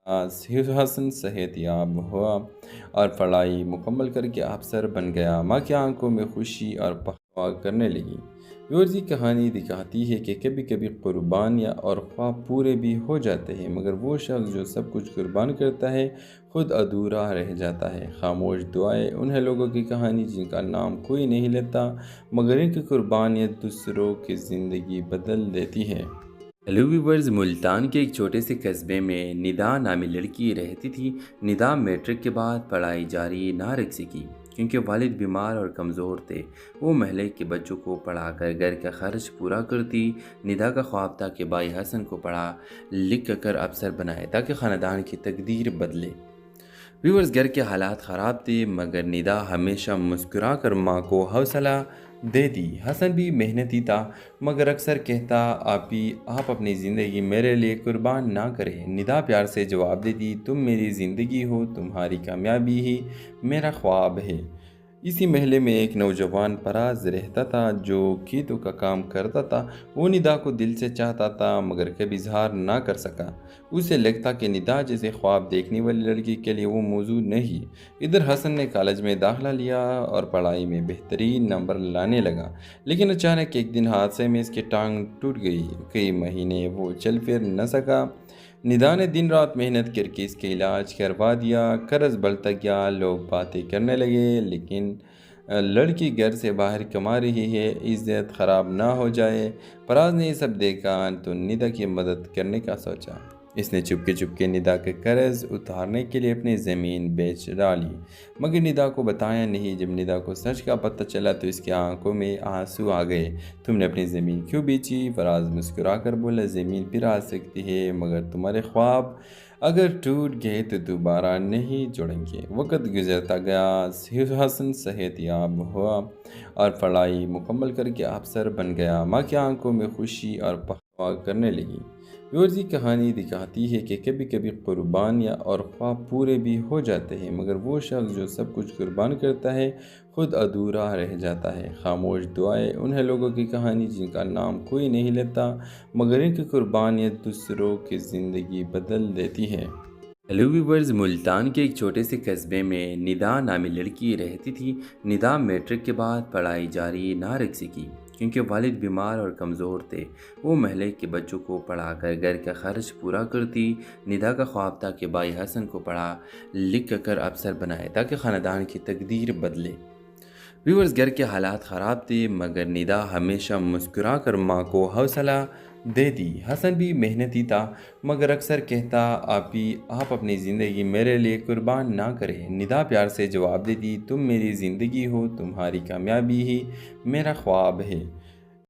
حسن صحت یاب ہوا اور پڑھائی مکمل کر کے افسر بن گیا۔ ماں کی آنکھوں میں خوشی اور پختہ کرنے لگی۔ یہ کہانی دکھاتی ہے کہ کبھی کبھی قربانیاں اور خواب پورے بھی ہو جاتے ہیں، مگر وہ شخص جو سب کچھ قربان کرتا ہے خود ادھورا رہ جاتا ہے۔ خاموش دعائیں انہیں لوگوں کی کہانی جن کا نام کوئی نہیں لیتا، مگر ان کی قربانیاں دوسروں کی زندگی بدل دیتی ہے۔ ہیلو ویورز، ملتان کے ایک چھوٹے سے قصبے میں ندا نامی لڑکی رہتی تھی۔ ندا میٹرک کے بعد پڑھائی جاری نہ رکھ سکی کیونکہ والد بیمار اور کمزور تھے۔ وہ محلے کے بچوں کو پڑھا کر گھر کا خرچ پورا کرتی۔ ندا کا خواب تھا کہ بھائی حسن کو پڑھا لکھ کر افسر بنائے تاکہ خاندان کی تقدیر بدلے۔ ویورز، گھر کے حالات خراب تھے مگر ندا ہمیشہ مسکرا کر ماں کو حوصلہ دیتی۔ حسن بھی محنتی تھا مگر اکثر کہتا آپ اپنی زندگی میرے لیے قربان نہ کریں۔ ندا پیار سے جواب دیتی، تم میری زندگی ہو، تمہاری کامیابی ہی میرا خواب ہے۔ اسی محلے میں ایک نوجوان پراز رہتا تھا جو کھیتوں کا کام کرتا تھا۔ وہ ندا کو دل سے چاہتا تھا مگر کبھی اظہار نہ کر سکا۔ اسے لگتا کہ ندا جیسے خواب دیکھنے والی لڑکی کے لیے وہ موضوع نہیں۔ ادھر حسن نے کالج میں داخلہ لیا اور پڑھائی میں بہترین نمبر لانے لگا، لیکن اچانک ایک دن حادثے میں اس کی ٹانگ ٹوٹ گئی۔ کئی مہینے وہ چل پھر نہ سکا۔ ندا نے دن رات محنت کر کے اس کا علاج کروا دیا۔ قرض بڑھتا گیا، لوگ باتیں کرنے لگے لیکن لڑکی گھر سے باہر کما رہی ہے، عزت خراب نہ ہو جائے۔ فراز نے یہ سب دیکھا تو ندا کی مدد کرنے کا سوچا۔ اس نے چپکے ندا کے قرض اتارنے کے لیے اپنی زمین بیچ ڈالی، مگر ندا کو بتایا نہیں۔ جب ندا کو سچ کا پتہ چلا تو اس کی آنکھوں میں آنسو آ گئے۔ تم نے اپنی زمین کیوں بیچی؟ فراز مسکرا کر بولا، زمین پھر آ سکتی ہے مگر تمہارے خواب اگر ٹوٹ گئے تو دوبارہ نہیں جڑیں گے۔ وقت گزرتا گیا، حسن صحت یاب ہوا اور پڑھائی مکمل کر کے افسر بن گیا۔ ماں کی آنکھوں میں خوشی اور پختہ کرنے لگی۔ یہ کہانی دکھاتی ہے کہ کبھی کبھی قربانیاں اور خواب پورے بھی ہو جاتے ہیں، مگر وہ شخص جو سب کچھ قربان کرتا ہے خود ادھورا رہ جاتا ہے۔ خاموش دعائیں انہیں لوگوں کی کہانی جن کا نام کوئی نہیں لیتا، مگر ان کی قربانیاں دوسروں کی زندگی بدل دیتی ہے۔ ہیلو ویورز، ملتان کے ایک چھوٹے سے قصبے میں ندا نامی لڑکی رہتی تھی۔ ندا میٹرک کے بعد پڑھائی جاری نہ رکھ سکی کیونکہ والد بیمار اور کمزور تھے۔ وہ محلے کے بچوں کو پڑھا کر گھر کا خرچ پورا کرتی۔ ندا کا خواب تھا کہ بھائی حسن کو پڑھا لکھ کر افسر بنائے تاکہ خاندان کی تقدیر بدلے۔ ویورز، گھر کے حالات خراب تھے مگر ندا ہمیشہ مسکرا کر ماں کو حوصلہ دیتی۔ حسن بھی محنتی تھا مگر اکثر کہتا آپ اپنی زندگی میرے لیے قربان نہ کریں۔ ندا پیار سے جواب دیتی، تم میری زندگی ہو، تمہاری کامیابی ہی میرا خواب ہے۔